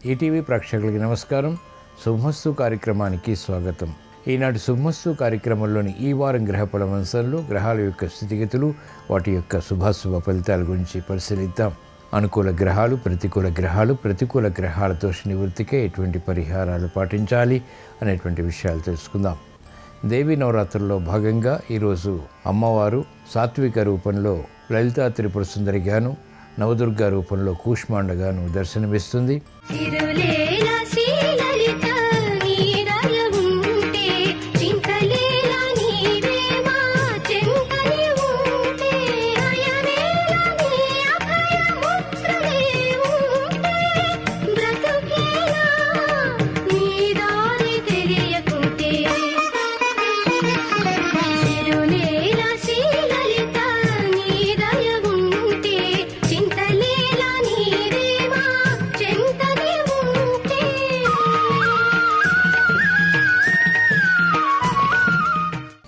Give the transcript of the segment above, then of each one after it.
ETV ప్రేక్షకులకి నమస్కారం. శుభమస్తు కార్యక్రమానికి స్వాగతం. ఈనాటి శుభమస్తు కార్యక్రమంలోని ఈ వారం గ్రహ పరామర్శంలో గ్రహాల యొక్క స్థితిగతులు, వాటి యొక్క శుభాశుభ ఫలితాల గురించి పరిశీలిద్దాం. అనుకూల గ్రహాలు, ప్రతికూల గ్రహాల దోష నివృత్తికే ఎటువంటి పరిహారాలు పాటించాలి అనేటువంటి విషయాలు తెలుసుకుందాం. దేవీ నవరాత్రుల్లో భాగంగా ఈరోజు అమ్మవారు సాత్విక రూపంలో లలితా త్రిపుర సుందరి గాను, నవదుర్గా రూపంలో కూష్మాండగాను దర్శనమిస్తుంది.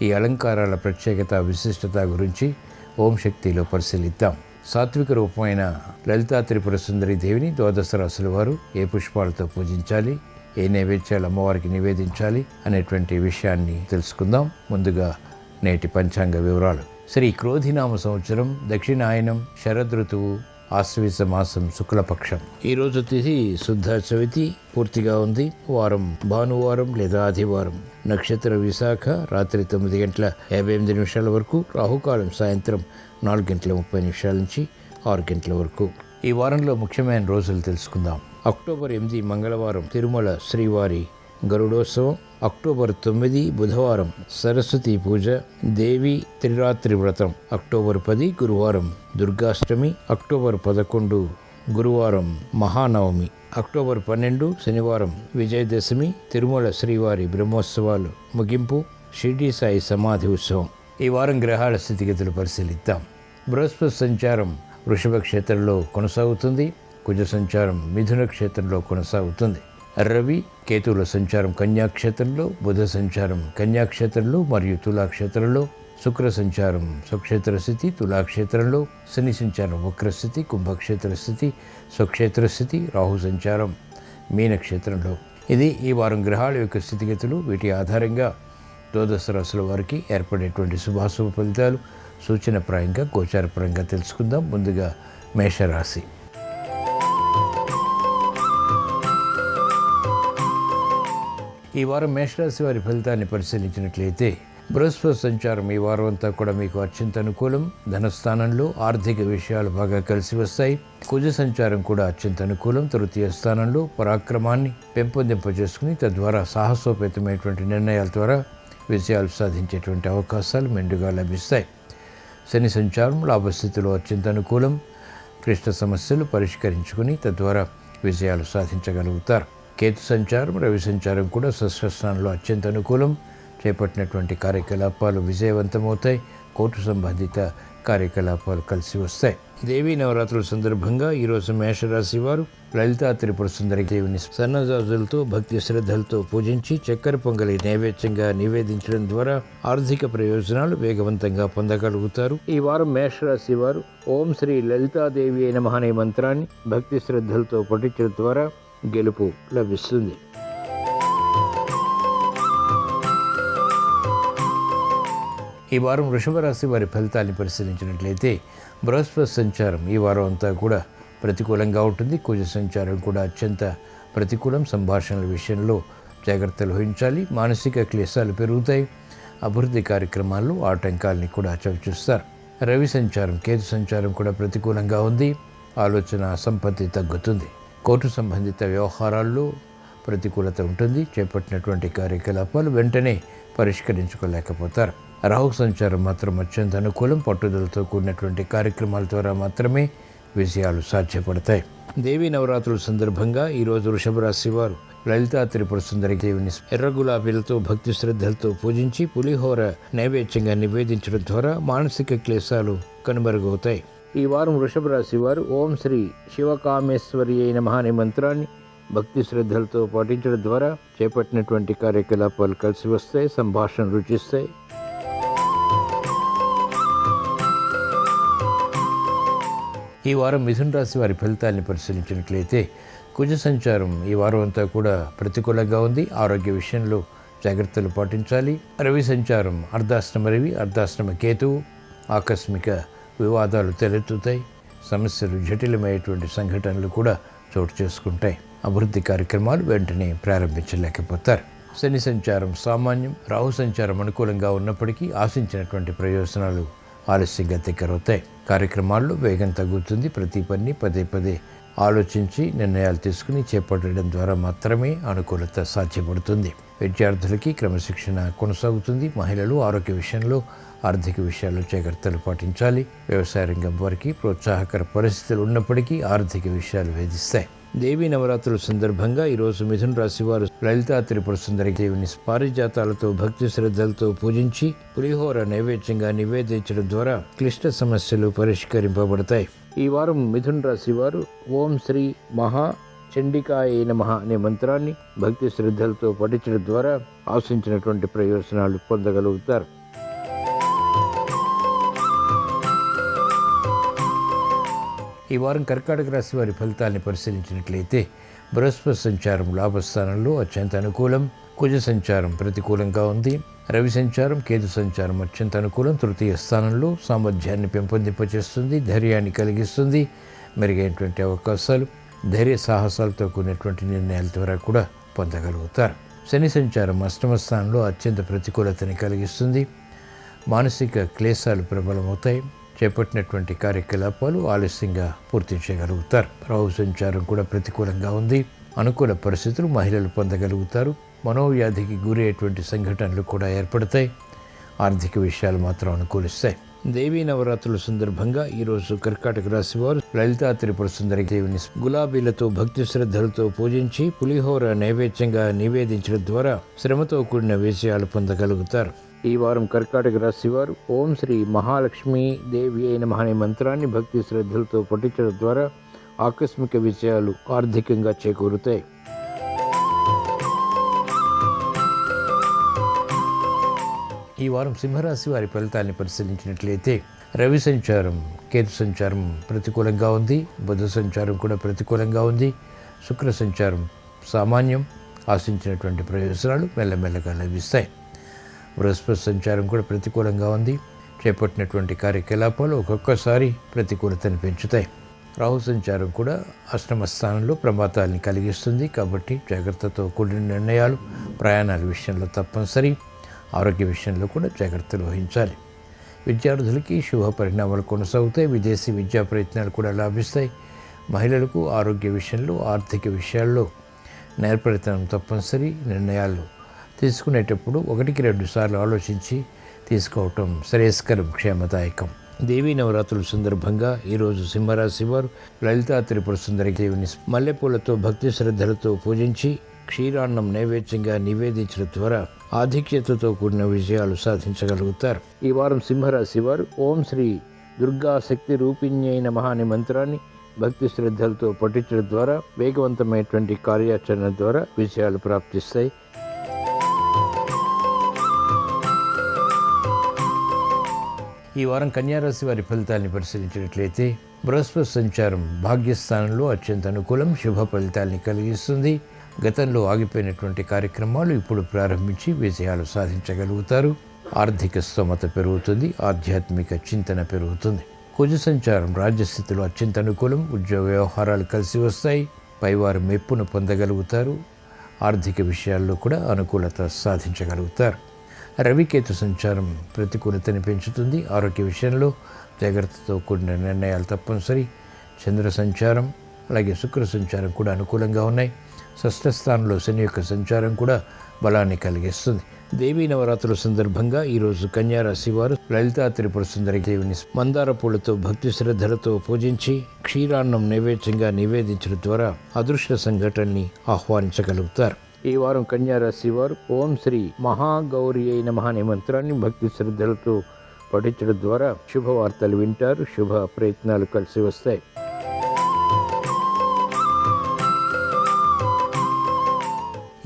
ఈ అలంకారాల ప్రత్యేకత, విశిష్టత గురించి ఓం శక్తిలో పరిశీలిద్దాం. సాత్విక రూపమైన లలితా త్రిపుర సుందరి దేవిని ద్వాదశ రాశుల వారు ఏ పుష్పాలతో పూజించాలి, ఏ నైవేద్యాలు అమ్మవారికి నివేదించాలి అనేటువంటి విషయాన్ని తెలుసుకుందాం. ముందుగా నేటి పంచాంగ వివరాలు. శ్రీ క్రోధినామ సంవత్సరం, దక్షిణాయనం, శరదృతువు, ఆశ్వీజ మాసం, శుక్లపక్షం. ఈరోజు తిథి శుద్ధ చవితి పూర్తిగా ఉంది. వారం భానువారం లేదా ఆదివారం. నక్షత్ర విశాఖ. రాత్రి 9:58 వరకు. రాహుకాలం సాయంత్రం 4:30 నుంచి 6 వరకు. ఈ వారంలో ముఖ్యమైన రోజులు తెలుసుకుందాం. అక్టోబర్ 8 మంగళవారం తిరుమల శ్రీవారి గరుడోత్సవం. అక్టోబర్ 9 బుధవారం సరస్వతి పూజ, దేవి త్రిరాత్రి వ్రతం. అక్టోబర్ 10 గురువారం దుర్గాష్టమి. అక్టోబర్ 11 గురువారం మహానవమి. అక్టోబర్ 12 శనివారం విజయదశమి. తిరుమల శ్రీవారి బ్రహ్మోత్సవాలు ముగింపు. షిర్డీ సాయి సమాధి ఉత్సవం. ఈ వారం గ్రహాల స్థితిగతులు పరిశీలిద్దాం. బృహస్పతి సంచారం వృషభ క్షేత్రంలో కొనసాగుతుంది. కుజ సంచారం మిథున క్షేత్రంలో కొనసాగుతుంది. రవి కేతువుల సంచారం కన్యాక్షేత్రంలో, బుధ సంచారం కన్యాక్షేత్రంలో మరియు తులాక్షేత్రంలో, శుక్ర సంచారం స్వక్షేత్ర స్థితి తులాక్షేత్రంలో, శని సంచారం వక్రస్థితి కుంభక్షేత్ర స్థితి స్వక్షేత్ర స్థితి, రాహు సంచారం మీనక్షేత్రంలో. ఇది ఈ వారం గ్రహాల యొక్క స్థితిగతులు. వీటి ఆధారంగా ద్వాదశ రాశుల వారికి ఏర్పడేటువంటి శుభాశుభ ఫలితాలు సూచనప్రాయంగా గోచారపరంగా తెలుసుకుందాం. ముందుగా మేషరాశి. ఈ వారం మేషరాశి వారి ఫలితాన్ని పరిశీలించినట్లయితే, బృహస్పతి సంచారం ఈ వారం అంతా కూడా మీకు అత్యంత అనుకూలం. ధనస్థానంలో ఆర్థిక విషయాలు బాగా కలిసి వస్తాయి. కుజ సంచారం కూడా అత్యంత అనుకూలం. తృతీయ స్థానంలో పరాక్రమాన్ని పెంపొందింపజేసుకుని తద్వారా సాహసోపేతమైనటువంటి నిర్ణయాల ద్వారా విజయాలు సాధించేటువంటి అవకాశాలు మెండుగా లభిస్తాయి. శని సంచారం లాభస్థితిలో అత్యంత అనుకూలం. క్లిష్ట సమస్యలు పరిష్కరించుకుని తద్వారా విజయాలు సాధించగలుగుతారు. కేతు సంచారం రవి సంచారం కూడా షష్ఠస్థానంలో అత్యంత అనుకూలం. చేపట్టినటువంటి కార్యకలాపాలు విజయవంతమవుతాయి. కోర్టు సంబంధిత కార్యకలాపాలు కలిసి వస్తాయి. దేవీ నవరాత్రుల సందర్భంగా ఈరోజు మేషరాశి వారు లలితా త్రిపుర సుందరి దేవిని సన్నజాజులతో భక్తి శ్రద్ధలతో పూజించి చక్కెర పొంగలి నైవేద్యంగా నివేదించడం ద్వారా ఆర్థిక ప్రయోజనాలు వేగవంతంగా పొందగలుగుతారు. ఈ వారం మేషరాశి వారు ఓం శ్రీ లలితాదేవి నమః అనే మంత్రాన్ని భక్తి శ్రద్ధలతో పఠించడం ద్వారా గెలుపు లభిస్తుంది. ఈ వారం వృషభ రాశి వారి ఫలితాన్ని పరిశీలించినట్లయితే, బృహస్పతి సంచారం ఈ వారం అంతా కూడా ప్రతికూలంగా ఉంటుంది. కుజ సంచారం కూడా అత్యంత ప్రతికూలం. సంభాషణల విషయంలో జాగ్రత్తలు వహించాలి. మానసిక క్లేశాలు పెరుగుతాయి. అభివృద్ధి కార్యక్రమాల్లో ఆటంకాలని కూడా చవిచూస్తారు. రవి సంచారం కేతు సంచారం కూడా ప్రతికూలంగా ఉంది. ఆలోచన సంపత్తి తగ్గుతుంది. కోర్టు సంబంధిత వ్యవహారాల్లో ప్రతికూలత ఉంటుంది. చేపట్టినటువంటి కార్యకలాపాలు వెంటనే పరిష్కరించుకోలేకపోతారు. రాహు సంచారం మాత్రం అత్యంత అనుకూలం. పట్టుదలతో కూడినటువంటి కార్యక్రమాల ద్వారా మాత్రమే విజయాలు సాధ్యపడతాయి. దేవీ నవరాత్రుల సందర్భంగా ఈరోజు వృషభ రాశి వారు లలితా త్రిపుర సుందరి దేవిని ఎర్ర గులాబీలతో భక్తి శ్రద్ధలతో పూజించి పులిహోర నైవేద్యంగా నివేదించడం ద్వారా మానసిక క్లేశాలు కనుమరుగవుతాయి. ఈ వారం వృషభ రాశి వారు ఓం శ్రీ శివకామేశ్వరి నమః అనే మంత్రాన్ని భక్తి శ్రద్ధలతో పాటించడం ద్వారా చేపట్టినటువంటి కార్యకలాపాలు కలిసి వస్తాయి. సంభాషణ రుచిస్తాయి. ఈ వారం మిథున రాశి వారి ఫలితాలను పరిశీలించినట్లయితే, కుజ సంచారం ఈ వారం అంతా కూడా ప్రతికూలంగా ఉంది. ఆరోగ్య విషయంలో జాగ్రత్తలు పాటించాలి. రవి సంచారం అర్ధాష్టమ రవి, అర్ధాష్టమ కేతువు. ఆకస్మిక వివాదాలు తలెత్తుతాయి. సమస్యలు, జటిలమైనటువంటి సంఘటనలు కూడా చోటు చేసుకుంటాయి. అభివృద్ధి కార్యక్రమాలు వెంటనే ప్రారంభించలేకపోతారు. శని సంచారం సామాన్యం. రాహు సంచారం అనుకూలంగా ఉన్నప్పటికీ ఆశించినటువంటి ప్రయోజనాలు ఆలస్యంగా దగ్గరవుతాయి. కార్యక్రమాల్లో వేగం తగ్గుతుంది. ప్రతి పని పదే పదే ఆలోచించి నిర్ణయాలు తీసుకుని చేపట్టడం ద్వారా మాత్రమే అనుకూలత సాధ్యపడుతుంది. విద్యార్థులకి క్రమశిక్షణ కొనసాగుతుంది. మహిళలు ఆరోగ్య విషయంలో, ఆర్థిక విషయాల్లో జాగ్రత్తలు పాటించాలి. వ్యవసాయ రంగం వారికి ప్రోత్సాహకర పరిస్థితులు ఉన్నప్పటికీ ఆర్థిక విషయాలు వేధిస్తాయి. దేవీ నవరాత్రుల సందర్భంగా ఈరోజు మిథున రాశి వారు లలితా త్రిపుర సుందరి దేవిని పారిజాతాలతో భక్తి శ్రద్ధలతో పూజించి పులిహోర నైవేద్యంగా నివేదించడం ద్వారా క్లిష్ట సమస్యలు పరిష్కరింపబడతాయి. ఈ వారం మిథున రాశి వారు ఓం శ్రీ మహా చండికాయ నమః అనే మంత్రాన్ని భక్తి శ్రద్ధలతో పఠించడం ద్వారా ఆశించినటువంటి ప్రయోజనాలు పొందగలుగుతారు. ఈ వారం కర్కాటక రాశి వారి ఫలితాన్ని పరిశీలించినట్లయితే బృహస్పతి సంచారం లాభస్థానంలో అత్యంత అనుకూలం. కుజ సంచారం ప్రతికూలంగా ఉంది. రవి సంచారం, కేతు సంచారం అత్యంత అనుకూలం. తృతీయ స్థానంలో సామర్థ్యాన్ని పెంపొందింపచేస్తుంది, ధైర్యాన్ని కలిగిస్తుంది. మెరుగైనటువంటి అవకాశాలు, ధైర్య సాహసాలతో కూడినటువంటి నిర్ణయాల ద్వారా కూడా పొందగలుగుతారు. శని సంచారం అష్టమ స్థానంలో అత్యంత ప్రతికూలతని కలిగిస్తుంది. మానసిక క్లేశాలు ప్రబలమవుతాయి. చేపట్టినటువంటి కార్యకలాపాలు ఆలస్యంగా పూర్తి చేయగలుగుతారు. రాహు సంచారం కూడా ప్రతికూలంగా ఉంది. అనుకూల పరిస్థితులు మహిళలు పొందగలుగుతారు. మనోవ్యాధికి గురయ్యేటువంటి సంఘటనలు కూడా ఏర్పడతాయి. ఆర్థిక విషయాలు మాత్రం అనుకూలిస్తాయి. దేవీ నవరాత్రుల సందర్భంగా ఈరోజు కర్కాటక రాశి వారు లలితా త్రిపుర సుందరి దేవిని గులాబీలతో భక్తి శ్రద్ధలతో పూజించి పులిహోర నైవేద్యంగా నివేదించడం ద్వారా శ్రమతో కూడిన విజయాలు పొందగలుగుతారు. ఈ వారం కర్కాటక రాశి వారు ఓం శ్రీ మహాలక్ష్మీ దేవి అయిన అనే మంత్రాన్ని భక్తి శ్రద్ధలతో పఠించడం ద్వారా ఆకస్మిక విజయాలు ఆర్థికంగా చేకూరుతాయి. ఈ వారం సింహరాశి వారి ఫలితాన్ని పరిశీలించినట్లయితే రవి సంచారం, కేతు సంచారం ప్రతికూలంగా ఉంది. బుధ సంచారం కూడా ప్రతికూలంగా ఉంది. శుక్ర సంచారం సామాన్యం. ఆశించినటువంటి ప్రయోజనాలు మెల్లమెల్లగా లభిస్తాయి. బృహస్పతి సంచారం కూడా ప్రతికూలంగా ఉంది. చేపట్టినటువంటి కార్యకలాపాలు ఒక్కొక్కసారి ప్రతికూలతను పెంచుతాయి. రాహు సంచారం కూడా అష్టమ స్థానంలో ప్రమాదాలని కలిగిస్తుంది. కాబట్టి జాగ్రత్తతో కూడిన నిర్ణయాలు, ప్రయాణాల విషయంలో తప్పనిసరి. ఆరోగ్య విషయంలో కూడా జాగ్రత్తలు వహించాలి. విద్యార్థులకి శుభ పరిణామాలు కొనసాగుతాయి. విదేశీ విద్యా ప్రయత్నాలు కూడా లాభిస్తాయి. మహిళలకు ఆరోగ్య విషయంలో, ఆర్థిక విషయాల్లో నేర్పరితనం తప్పనిసరి. నిర్ణయాలు తీసుకునేటప్పుడు 1-2 సార్లు ఆలోచించి తీసుకోవటం శ్రేయస్కరం, క్షేమదాయకం. దేవీ నవరాత్రుల సందర్భంగా ఈరోజు సింహరాశి వారు లలితా త్రిపుర సుందరి దేవిని మల్లెపూలతో భక్తి శ్రద్ధలతో పూజించి క్షీరాన్నం నైవేద్యంగా నివేదించడం ద్వారా ఆధిక్యతతో కూడిన విజయాలు సాధించగలుగుతారు. ఈ వారం సింహరాశి వారు ఓం శ్రీ దుర్గా శక్తి రూపిణ్యై నమః అనే మంత్రాన్ని భక్తి శ్రద్ధలతో పఠించడం ద్వారా వేగవంతమైనటువంటి కార్యాచరణ ద్వారా విజయాలు ప్రాప్తిస్తాయి. ఈ వారం కన్యారాశి వారి ఫలితాన్ని పరిశీలించినట్లయితే బృహస్పతి సంచారం భాగ్యస్థానంలో అత్యంత అనుకూలం. శుభ ఫలితాల్ని కలిగిస్తుంది. గతంలో ఆగిపోయినటువంటి కార్యక్రమాలు ఇప్పుడు ప్రారంభించి విజయాలు సాధించగలుగుతారు. ఆర్థిక స్తోమత పెరుగుతుంది. ఆధ్యాత్మిక చింతన పెరుగుతుంది. కుజ సంచారం రాజ్యస్థితిలో అత్యంత అనుకూలం. ఉద్యోగ వ్యవహారాలు కలిసి వస్తాయి. పైవారు మెప్పును పొందగలుగుతారు. ఆర్థిక విషయాల్లో కూడా అనుకూలత సాధించగలుగుతారు. రవికేతు సంచారం ప్రతికూలతని పెంచుతుంది. ఆరోగ్య విషయంలో జాగ్రత్తతో కూడిన నిర్ణయాలు తప్పనిసరి. చంద్ర సంచారం అలాగే శుక్ర సంచారం కూడా అనుకూలంగా ఉన్నాయి. షష్ఠ స్థానంలో శని యొక్క సంచారం కూడా బలాన్ని కలిగిస్తుంది. దేవీ నవరాత్రుల సందర్భంగా ఈరోజు కన్యారాశి వారు లలితా త్రిపుర సుందరి దేవిని మందార పూలతో భక్తి శ్రద్ధలతో పూజించి క్షీరాన్నం నైవేద్యంగా నివేదించడం ద్వారా అదృష్ట సంఘటనని ఆహ్వానించగలుగుతారు. ఈ వారం కన్యారాశి వారు ఓం శ్రీ మహాగౌరి అయిన అనే మంత్రాన్ని భక్తి శ్రద్ధలతో పఠించడం ద్వారా శుభవార్తలు వింటారు. శుభ ప్రయత్నాలు కలిసి వస్తాయి.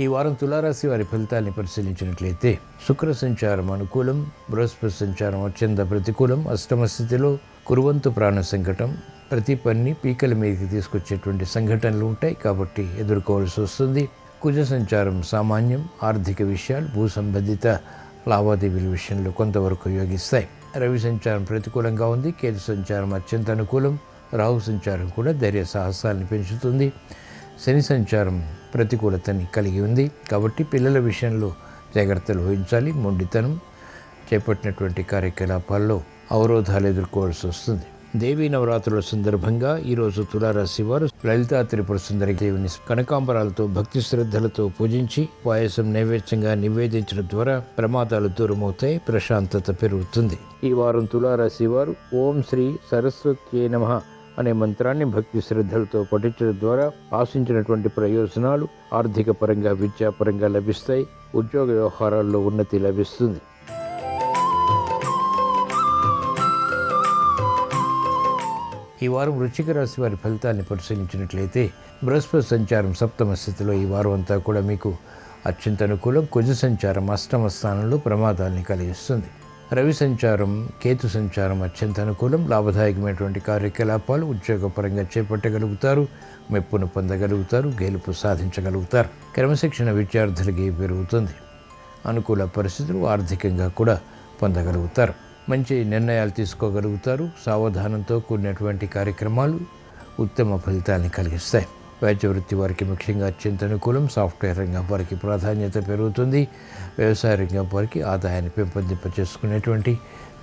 ఈ వారం తులారాశి వారి ఫలితాన్ని పరిశీలించినట్లయితే శుక్ర సంచారం అనుకూలం. బృహస్పతి సంచారం అత్యంత ప్రతికూలం. అష్టమ స్థితిలో కురువంతు ప్రాణ సంకటం. ప్రతి పని పీకల మీదకి తీసుకొచ్చేటువంటి సంఘటనలు ఉంటాయి, కాబట్టి ఎదుర్కోవాల్సి వస్తుంది. కుజ సంచారం సామాన్యం. ఆర్థిక విషయాలు, భూ సంబంధిత లావాదేవీల విషయంలో కొంతవరకు యోగిస్తాయి. రవి సంచారం ప్రతికూలంగా ఉంది. కేతు సంచారం అత్యంత అనుకూలం. రాహు సంచారం కూడా ధైర్య సాహసాలను పెంచుతుంది. శని సంచారం ప్రతికూలతని కలిగి ఉంది, కాబట్టి పిల్లల విషయంలో జాగ్రత్తలు వహించాలి. మొండితనం, చేపట్టినటువంటి కార్యకలాపాల్లో అవరోధాలు ఎదుర్కోవాల్సి వస్తుంది. దేవీ నవరాత్రుల సందర్భంగా ఈరోజు తులారాశి వారు లలితా త్రిపుర సుందరి దేవిని కనకాంబరాలతో భక్తి శ్రద్ధలతో పూజించి పాయసం నైవేద్యంగా నివేదించడం ద్వారా ప్రమాదాలు దూరమవుతాయి, ప్రశాంతత పెరుగుతుంది. ఈ వారం తులారాశి వారు ఓం శ్రీ సరస్వత్యే నమః అనే మంత్రాన్ని భక్తి శ్రద్ధలతో పఠించడం ద్వారా ఆశించినటువంటి ప్రయోజనాలు ఆర్థిక పరంగా, విద్యాపరంగా లభిస్తాయి. ఉద్యోగ వ్యవహారాల్లో ఉన్నతి లభిస్తుంది. ఈ వారం వృశ్చిక రాశి వారి ఫలితాన్ని పరిశీలించినట్లయితే బృహస్పతి సంచారం సప్తమ స్థితిలో ఈ వారం అంతా కూడా మీకు అత్యంత అనుకూలం. కుజ సంచారం అష్టమ స్థానంలో ప్రమాదాలని కలిగిస్తుంది. రవి సంచారం, కేతు సంచారం అత్యంత అనుకూలం. లాభదాయకమైనటువంటి కార్యకలాపాలు ఉద్యోగపరంగా చేపట్టగలుగుతారు, మెప్పును పొందగలుగుతారు, గెలుపు సాధించగలుగుతారు. క్రమశిక్షణ విద్యార్థులకి పెరుగుతుంది. అనుకూల పరిస్థితులు ఆర్థికంగా కూడా పొందగలుగుతారు. మంచి నిర్ణయాలు తీసుకోగలుగుతారు. సావధానంతో కూడినటువంటి కార్యక్రమాలు ఉత్తమ ఫలితాలను కలిగిస్తాయి. వైద్య వృత్తి వారికి ముఖ్యంగా అత్యంత అనుకూలం. సాఫ్ట్వేర్ రంగం వారికి ప్రాధాన్యత పెరుగుతుంది. వ్యవసాయ రంగం వారికి ఆదాయాన్ని పెంపొందింపచేసుకునేటువంటి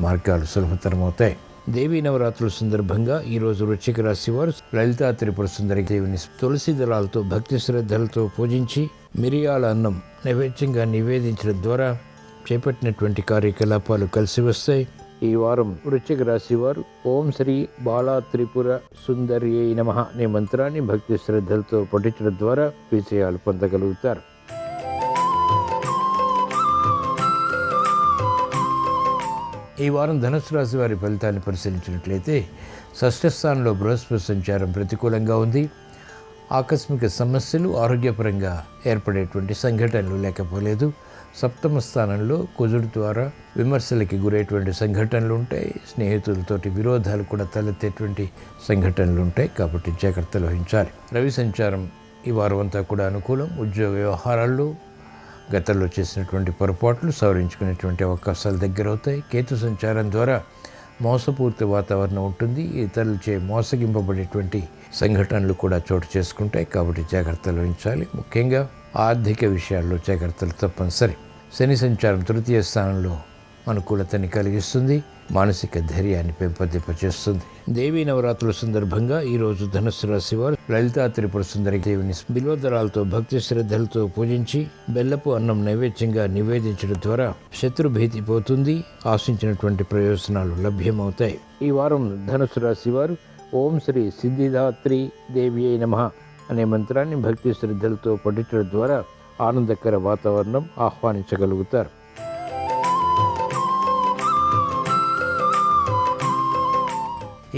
మార్గాలు సులభతరమవుతాయి. దేవీ నవరాత్రుల సందర్భంగా ఈరోజు వృశ్చిక రాశి వారు లలితా త్రిపుర సుందరి దేవిని తులసి దళాలతో భక్తి శ్రద్ధలతో పూజించి మిరియాల అన్నం నైవేద్యంగా నివేదించడం ద్వారా చేపట్టినటువంటి కార్యకలాపాలు కలిసి వస్తాయి. ఈ వారం వృశ్చిక రాశి వారు ఓం శ్రీ బాలా త్రిపుర సుందర్యై నమః అనే మంత్రాన్ని భక్తి శ్రద్ధలతో పఠించడం ద్వారా విజయాలు పొందగలుగుతారు. ఈ వారం ధనుసు రాశి వారి ఫలితాన్ని పరిశీలించినట్లయితే షష్ఠ స్థానంలో బృహస్పతి సంచారం ప్రతికూలంగా ఉంది. ఆకస్మిక సమస్యలు, ఆరోగ్యపరంగా ఏర్పడేటువంటి సంఘటనలు లేకపోలేదు. సప్తమ స్థానంలో కుజుడు ద్వారా విమర్శలకి గురైనటువంటి సంఘటనలు ఉంటాయి. స్నేహితులతోటి విరోధాలు కూడా తలెత్తేటువంటి సంఘటనలు ఉంటాయి, కాబట్టి జాగ్రత్తలు వహించాలి. రవి సంచారం ఈ వారం అంతా కూడా అనుకూలం. ఉద్యోగ వ్యవహారాల్లో గతంలో చేసినటువంటి పొరపాట్లు సవరించుకునేటువంటి అవకాశాలు దగ్గరవుతాయి. కేతు సంచారం ద్వారా మోసపూరిత వాతావరణం ఉంటుంది. ఇతరులచే మోసగింపబడేటువంటి సంఘటనలు కూడా చోటు చేసుకుంటాయి, కాబట్టి జాగ్రత్తలు వహించాలి. ముఖ్యంగా ఆర్థిక విషయాల్లో జాగ్రత్తలు తప్పనిసరి. శని సంచారం తృతీయ స్థానంలో అనుకూలతని కలిగిస్తుంది. మానసిక ధైర్యాన్ని పెంపొందింపచేస్తుంది. దేవీ నవరాత్రుల సందర్భంగా ఈరోజు ధనుస్సు రాశి వారు లలితా త్రిపుర సుందరి దేవిని బిల్వదళాలతో భక్తి శ్రద్ధలతో పూజించి బెల్లపు అన్నం నైవేద్యంగా నివేదించడం ద్వారా శత్రుభీతి పోతుంది. ఆశించినటువంటి ప్రయోజనాలు లభ్యమవుతాయి. ఈ వారం ధనుస్సు రాశి వారు ఓం శ్రీ సిద్ధిదాత్రి దేవి నమః అనే మంత్రాన్ని భక్తి శ్రద్ధలతో పఠించడం ద్వారా ఆనందకర వాతావరణం ఆహ్వానించగలుగుతారు.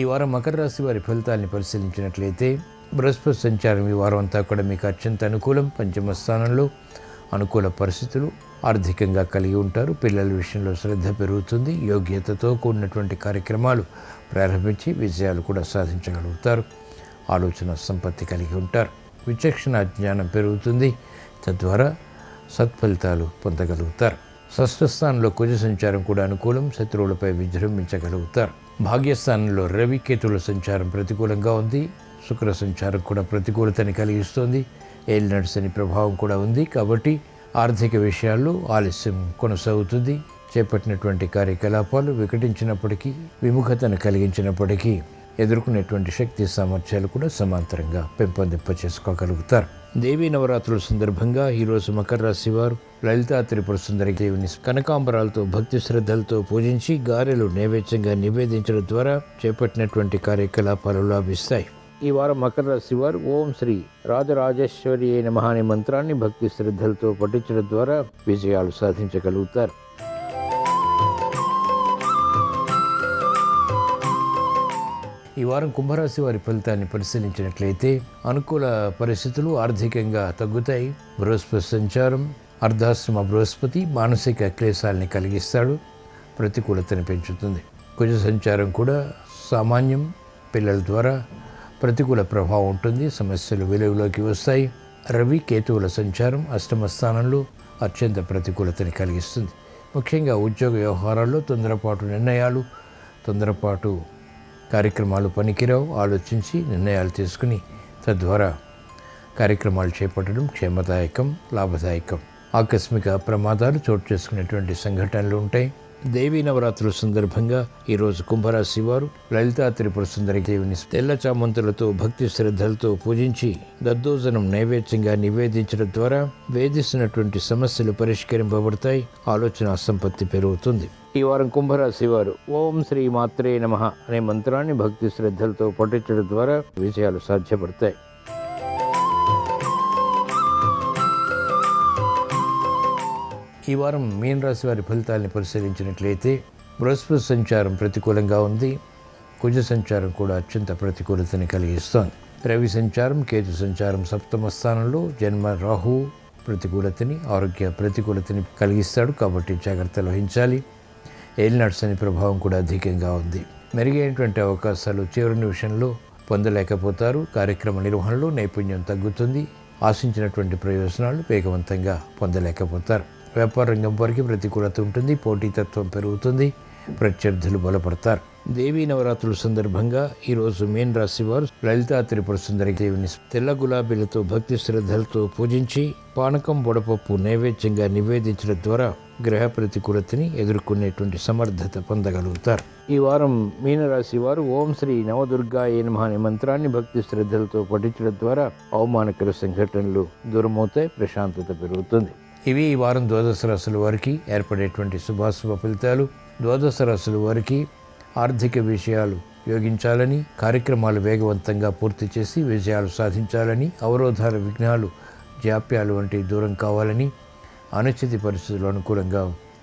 ఈ వారం మకర రాశి వారి ఫలితాన్ని పరిశీలించినట్లయితే బృహస్పతి సంచారం ఈ వారం అంతా కూడా మీకు అత్యంత అనుకూలం. పంచమ స్థానంలో అనుకూల పరిస్థితులు ఆర్థికంగా కలిగి ఉంటారు. పిల్లల విషయంలో శ్రద్ధ పెరుగుతుంది. యోగ్యతతో కూడినటువంటి కార్యక్రమాలు ప్రారంభించి విజయాలు కూడా సాధించగలుగుతారు. ఆలోచన సంపత్తి కలిగి ఉంటారు. విచక్షణ జ్ఞానం పెరుగుతుంది, తద్వారా సత్ఫలితాలు పొందగలుగుతారు. షష్ఠ స్థానంలో కుజ సంచారం కూడా అనుకూలం. శత్రువులపై విజృంభించగలుగుతారు. భాగ్యస్థానంలో రవి కేతువుల సంచారం ప్రతికూలంగా ఉంది. శుక్ర సంచారం కూడా ప్రతికూలతని కలిగిస్తుంది. ఏలినాటి శని ప్రభావం కూడా ఉంది, కాబట్టి ఆర్థిక విషయాల్లో ఆలస్యం కొనసాగుతుంది. చేపట్టినటువంటి కార్యకలాపాలు వికటించినప్పటికీ, విముఖతను కలిగించినప్పటికీ ఎదుర్కొనేటువంటి శక్తి సామర్థ్యాలు కూడా సమాంతరంగా పెంపొందింపచేసుకోగలుగుతారు. దేవీ నవరాత్రుల సందర్భంగా ఈరోజు మకర రాశి వారు లలితా త్రిపుర సుందరి దేవిని కనకాంబరాలతో భక్తి శ్రద్ధలతో పూజించి గారెలు నైవేద్యంగా నివేదించడం ద్వారా చేపట్టినటువంటి కార్యకలాపాలు లాభిస్తాయి. ఈ వారం మకర రాశి వారు ఓం శ్రీ రాజరాజేశ్వరి నమః అనే మంత్రాన్ని భక్తి శ్రద్ధలతో పఠించడం ద్వారా విజయాలు సాధించగలుగుతారు. ఈ వారం కుంభరాశి వారి ఫలితాన్ని పరిశీలించినట్లయితే అనుకూల పరిస్థితులు ఆర్థికంగా తగ్గుతాయి. బృహస్పతి సంచారం, అర్ధాశ్రమ బృహస్పతి మానసిక క్లేశాలని కలిగిస్తాడు, ప్రతికూలతని పెంచుతుంది. కుజ సంచారం కూడా సామాన్యం, పిల్లల ద్వారా ప్రతికూల ప్రభావం ఉంటుంది. సమస్యలు వెలుగులోకి వస్తాయి. రవి కేతువుల సంచారం అష్టమ స్థానంలో అత్యంత ప్రతికూలతని కలిగిస్తుంది. ముఖ్యంగా ఉద్యోగ వ్యవహారాల్లో తొందరపాటు నిర్ణయాలు, తొందరపాటు కార్యక్రమాలు పనికిరావు. ఆలోచించి నిర్ణయాలు తీసుకుని తద్వారా కార్యక్రమాలు చేపట్టడం క్షేమదాయకం, లాభదాయకం. ఆకస్మిక ప్రమాదాలు చోటు చేసుకునేటువంటి సంఘటనలు ఉంటాయి. దేవీ నవరాత్రుల సందర్భంగా ఈరోజు కుంభరాశి వారు లలితా త్రిపుర సుందరి దేవిని తెల్ల చామంతులతో భక్తి శ్రద్ధలతో పూజించి దద్దోజనం నైవేద్యంగా నివేదించడం ద్వారా వేధిస్తున్నటువంటి సమస్యలు పరిష్కరింపబడతాయి. ఆలోచన సంపత్తి పెరుగుతుంది. ఈ వారం కుంభరాశి వారు ఓం శ్రీ మాత్రే నమః అనే మంత్రాన్ని భక్తి శ్రద్ధలతో పఠించడం ద్వారా విజయాలు సాధ్యపడతాయి. ఈ వారం మీన రాశి వారి ఫలితాలను పరిశీలించినట్లయితే బృహస్పతి సంచారం ప్రతికూలంగా ఉంది. కుజ సంచారం కూడా అత్యంత ప్రతికూలతని కలిగిస్తోంది. రవి సంచారం, కేతు సంచారం సప్తమ స్థానంలో. జన్మ రాహు ప్రతికూలతని, ఆరోగ్య ప్రతికూలతని కలిగిస్తాడు. కాబట్టి జాగ్రత్తలు వహించాలి. ఏలినాటి శని ప్రభావం కూడా అధికంగా ఉంది. మెరుగైనటువంటి అవకాశాలు చివరి నిమిషంలో పొందలేకపోతారు. కార్యక్రమ నిర్వహణలో నైపుణ్యం తగ్గుతుంది. ఆశించినటువంటి ప్రయోజనాలు వేగవంతంగా పొందలేకపోతారు. వ్యాపార రంగం వారికి ప్రతికూలత ఉంటుంది. పోటీతత్వం పెరుగుతుంది. ప్రత్యర్థులు బలపడతారు. దేవీ నవరాత్రుల సందర్భంగా ఈరోజు మీన రాశి వారు లలితా త్రిపుర సుందరి దేవిని తెల్ల గులాబీలతో భక్తి శ్రద్ధలతో పూజించి పానకం, వడపప్పు నైవేద్యంగా నివేదించడం ద్వారా గ్రహ ప్రతికూలతని ఎదుర్కొనేటువంటి సమర్థత పొందగలుగుతారు. ఈ వారం మీనరాశి వారు ఓం శ్రీ నవదుర్గాయ నమః అనే మంత్రాన్ని భక్తి శ్రద్ధలతో పఠించడం ద్వారా అవమానకర సంఘటనలు దూరమవుతాయి. ప్రశాంతత పెరుగుతుంది. ఇవి ఈ వారం ద్వాదశ రాశుల వారికి ఏర్పడేటువంటి శుభాశుభ ఫలితాలు. ద్వాదశ రాశుల వారికి ఆర్థిక విషయాలు యోగించాలని, కార్యక్రమాలు వేగవంతంగా పూర్తి చేసి విజయాలు సాధించాలని, అవరోధాలు, విఘ్నాలు, జాప్యాలు వంటి దూరం కావాలని, అనుచిత పరిస్థితులు అనుకూలంగా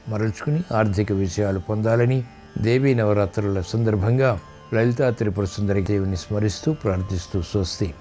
మరల్చుకుని ఆర్థిక విషయాలు పొందాలని దేవీ నవరాత్రుల సందర్భంగా లలితా త్రిపుర సుందరి దేవిని స్మరిస్తూ ప్రార్థిస్తూ స్వస్తి.